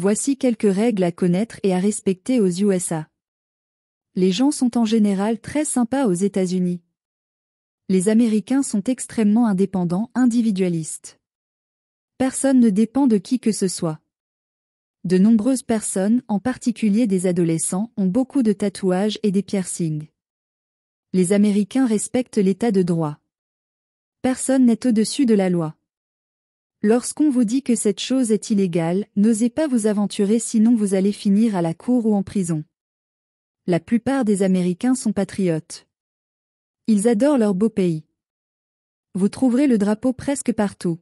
Voici quelques règles à connaître et à respecter aux USA. Les gens sont en général très sympas aux États-Unis. Les Américains sont extrêmement indépendants, individualistes. Personne ne dépend de qui que ce soit. De nombreuses personnes, en particulier des adolescents, ont beaucoup de tatouages et des piercings. Les Américains respectent l'état de droit. Personne n'est au-dessus de la loi. Lorsqu'on vous dit que cette chose est illégale, n'osez pas vous aventurer sinon vous allez finir à la cour ou en prison. La plupart des Américains sont patriotes. Ils adorent leur beau pays. Vous trouverez le drapeau presque partout.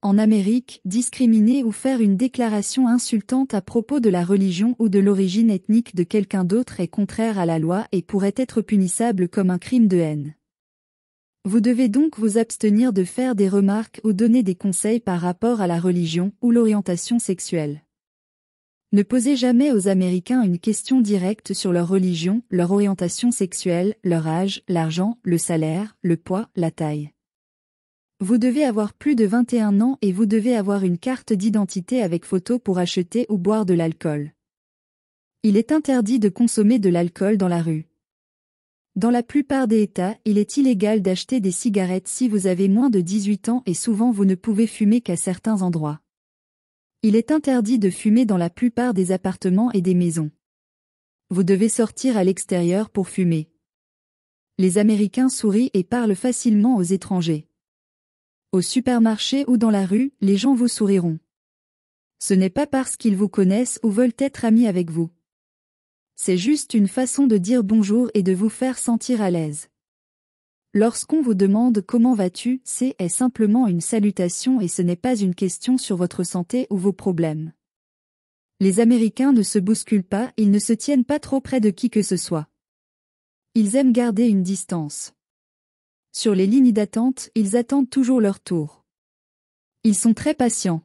En Amérique, discriminer ou faire une déclaration insultante à propos de la religion ou de l'origine ethnique de quelqu'un d'autre est contraire à la loi et pourrait être punissable comme un crime de haine. Vous devez donc vous abstenir de faire des remarques ou donner des conseils par rapport à la religion ou l'orientation sexuelle. Ne posez jamais aux Américains une question directe sur leur religion, leur orientation sexuelle, leur âge, l'argent, le salaire, le poids, la taille. Vous devez avoir plus de 21 ans et vous devez avoir une carte d'identité avec photo pour acheter ou boire de l'alcool. Il est interdit de consommer de l'alcool dans la rue. Dans la plupart des États, il est illégal d'acheter des cigarettes si vous avez moins de 18 ans et souvent vous ne pouvez fumer qu'à certains endroits. Il est interdit de fumer dans la plupart des appartements et des maisons. Vous devez sortir à l'extérieur pour fumer. Les Américains sourient et parlent facilement aux étrangers. Au supermarché ou dans la rue, les gens vous souriront. Ce n'est pas parce qu'ils vous connaissent ou veulent être amis avec vous. C'est juste une façon de dire bonjour et de vous faire sentir à l'aise. Lorsqu'on vous demande comment vas-tu, est simplement une salutation et ce n'est pas une question sur votre santé ou vos problèmes. Les Américains ne se bousculent pas, ils ne se tiennent pas trop près de qui que ce soit. Ils aiment garder une distance. Sur les lignes d'attente, ils attendent toujours leur tour. Ils sont très patients.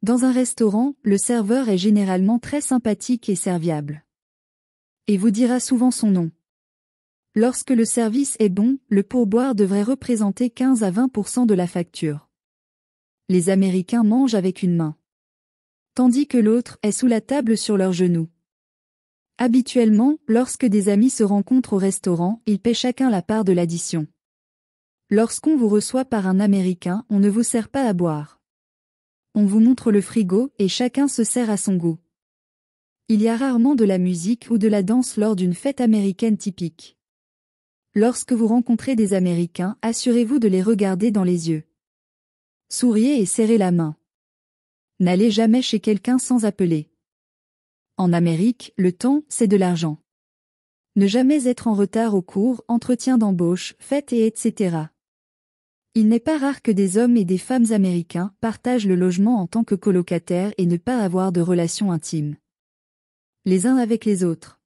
Dans un restaurant, le serveur est généralement très sympathique et serviable. Et vous dira souvent son nom. Lorsque le service est bon, le pourboire devrait représenter 15 à 20% de la facture. Les Américains mangent avec une main, tandis que l'autre est sous la table sur leurs genoux. Habituellement, lorsque des amis se rencontrent au restaurant, ils paient chacun la part de l'addition. Lorsqu'on vous reçoit par un Américain, on ne vous sert pas à boire. On vous montre le frigo et chacun se sert à son goût. Il y a rarement de la musique ou de la danse lors d'une fête américaine typique. Lorsque vous rencontrez des Américains, assurez-vous de les regarder dans les yeux. Souriez et serrez la main. N'allez jamais chez quelqu'un sans appeler. En Amérique, le temps, c'est de l'argent. Ne jamais être en retard aux cours, entretien d'embauche, fêtes et etc. Il n'est pas rare que des hommes et des femmes américains partagent le logement en tant que colocataires et ne pas avoir de relations intimes les uns avec les autres.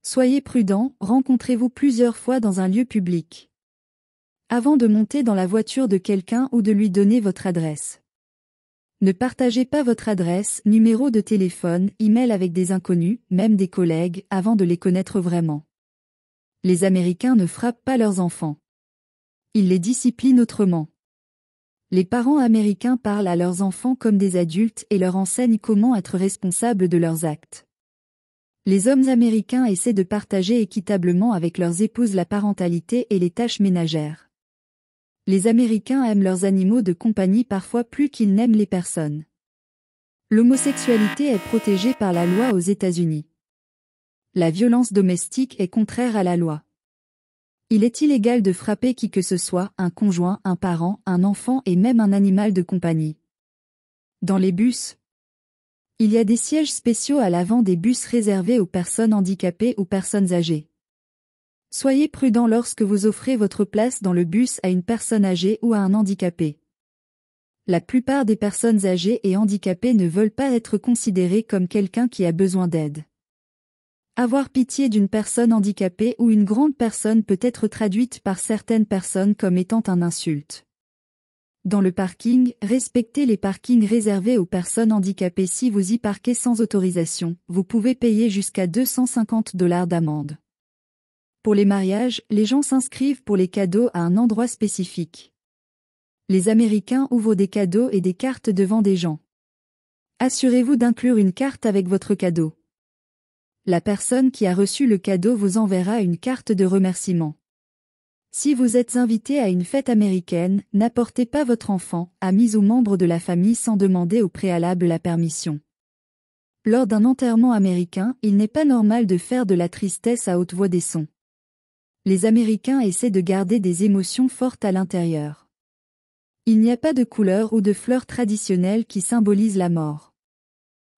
Soyez prudents, rencontrez-vous plusieurs fois dans un lieu public. Avant de monter dans la voiture de quelqu'un ou de lui donner votre adresse. Ne partagez pas votre adresse, numéro de téléphone, email avec des inconnus, même des collègues, avant de les connaître vraiment. Les Américains ne frappent pas leurs enfants. Ils les disciplinent autrement. Les parents américains parlent à leurs enfants comme des adultes et leur enseignent comment être responsables de leurs actes. Les hommes américains essaient de partager équitablement avec leurs épouses la parentalité et les tâches ménagères. Les Américains aiment leurs animaux de compagnie parfois plus qu'ils n'aiment les personnes. L'homosexualité est protégée par la loi aux États-Unis. La violence domestique est contraire à la loi. Il est illégal de frapper qui que ce soit, un conjoint, un parent, un enfant et même un animal de compagnie. Dans les bus, il y a des sièges spéciaux à l'avant des bus réservés aux personnes handicapées ou personnes âgées. Soyez prudent lorsque vous offrez votre place dans le bus à une personne âgée ou à un handicapé. La plupart des personnes âgées et handicapées ne veulent pas être considérées comme quelqu'un qui a besoin d'aide. Avoir pitié d'une personne handicapée ou une grande personne peut être traduite par certaines personnes comme étant un insulte. Dans le parking, respectez les parkings réservés aux personnes handicapées. Si vous y parquez sans autorisation, vous pouvez payer jusqu'à $250 d'amende. Pour les mariages, les gens s'inscrivent pour les cadeaux à un endroit spécifique. Les Américains ouvrent des cadeaux et des cartes devant des gens. Assurez-vous d'inclure une carte avec votre cadeau. La personne qui a reçu le cadeau vous enverra une carte de remerciement. Si vous êtes invité à une fête américaine, n'apportez pas votre enfant, amis ou membres de la famille sans demander au préalable la permission. Lors d'un enterrement américain, il n'est pas normal de faire de la tristesse à haute voix des sons. Les Américains essaient de garder des émotions fortes à l'intérieur. Il n'y a pas de couleurs ou de fleurs traditionnelles qui symbolisent la mort.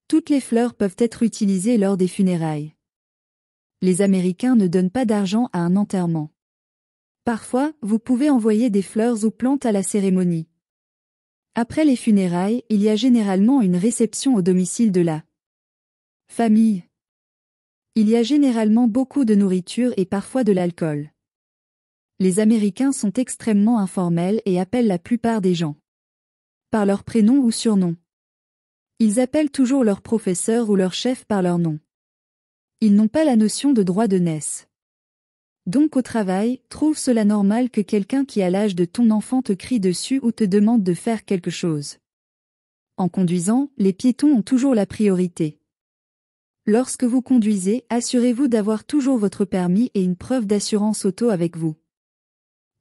Toutes les fleurs peuvent être utilisées lors des funérailles. Les Américains ne donnent pas d'argent à un enterrement. Parfois, vous pouvez envoyer des fleurs ou plantes à la cérémonie. Après les funérailles, il y a généralement une réception au domicile de la famille. Il y a généralement beaucoup de nourriture et parfois de l'alcool. Les Américains sont extrêmement informels et appellent la plupart des gens par leur prénom ou surnom. Ils appellent toujours leur professeur ou leur chef par leur nom. Ils n'ont pas la notion de droit de naissance. Donc au travail, trouve cela normal que quelqu'un qui a l'âge de ton enfant te crie dessus ou te demande de faire quelque chose. En conduisant, les piétons ont toujours la priorité. Lorsque vous conduisez, assurez-vous d'avoir toujours votre permis et une preuve d'assurance auto avec vous.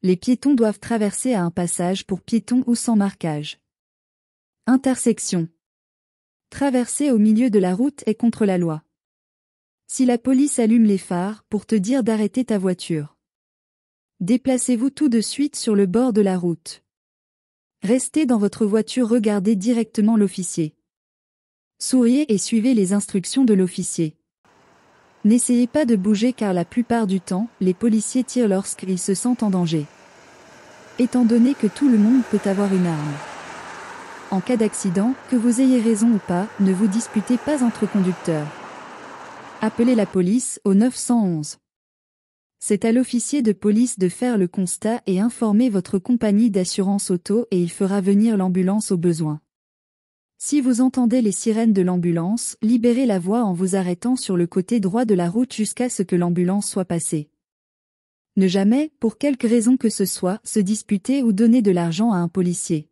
Les piétons doivent traverser à un passage pour piétons ou sans marquage. Intersection. Traverser au milieu de la route est contre la loi. Si la police allume les phares pour te dire d'arrêter ta voiture, déplacez-vous tout de suite sur le bord de la route. Restez dans votre voiture, regardez directement l'officier. Souriez et suivez les instructions de l'officier. N'essayez pas de bouger car la plupart du temps, les policiers tirent lorsqu'ils se sentent en danger. Étant donné que tout le monde peut avoir une arme. En cas d'accident, que vous ayez raison ou pas, ne vous disputez pas entre conducteurs. Appelez la police au 911. C'est à l'officier de police de faire le constat et informer votre compagnie d'assurance auto et il fera venir l'ambulance au besoin. Si vous entendez les sirènes de l'ambulance, libérez la voie en vous arrêtant sur le côté droit de la route jusqu'à ce que l'ambulance soit passée. Ne jamais, pour quelque raison que ce soit, se disputer ou donner de l'argent à un policier.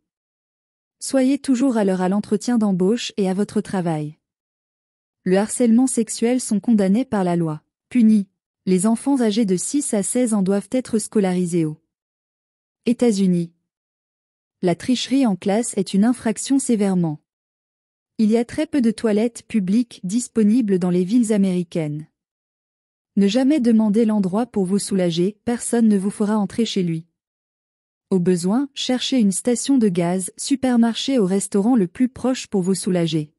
Soyez toujours à l'heure à l'entretien d'embauche et à votre travail. Le harcèlement sexuel sont condamnés par la loi. Punis. Les enfants âgés de 6 à 16 ans doivent être scolarisés aux États-Unis. La tricherie en classe est une infraction sévèrement. Il y a très peu de toilettes publiques disponibles dans les villes américaines. Ne jamais demander l'endroit pour vous soulager, personne ne vous fera entrer chez lui. Au besoin, cherchez une station de gaz, supermarché ou restaurant le plus proche pour vous soulager.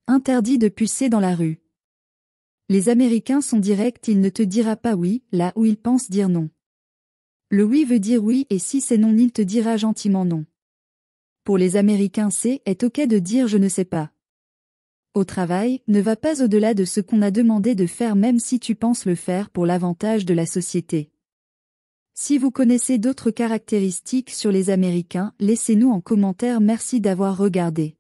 Interdit de pucer dans la rue. Les Américains sont directs, il ne te dira pas oui, là où il pense dire non. Le oui veut dire oui et si c'est non il te dira gentiment non. Pour les Américains est ok de dire je ne sais pas. Au travail, ne va pas au-delà de ce qu'on a demandé de faire même si tu penses le faire pour l'avantage de la société. Si vous connaissez d'autres caractéristiques sur les Américains, laissez-nous en commentaire. Merci d'avoir regardé.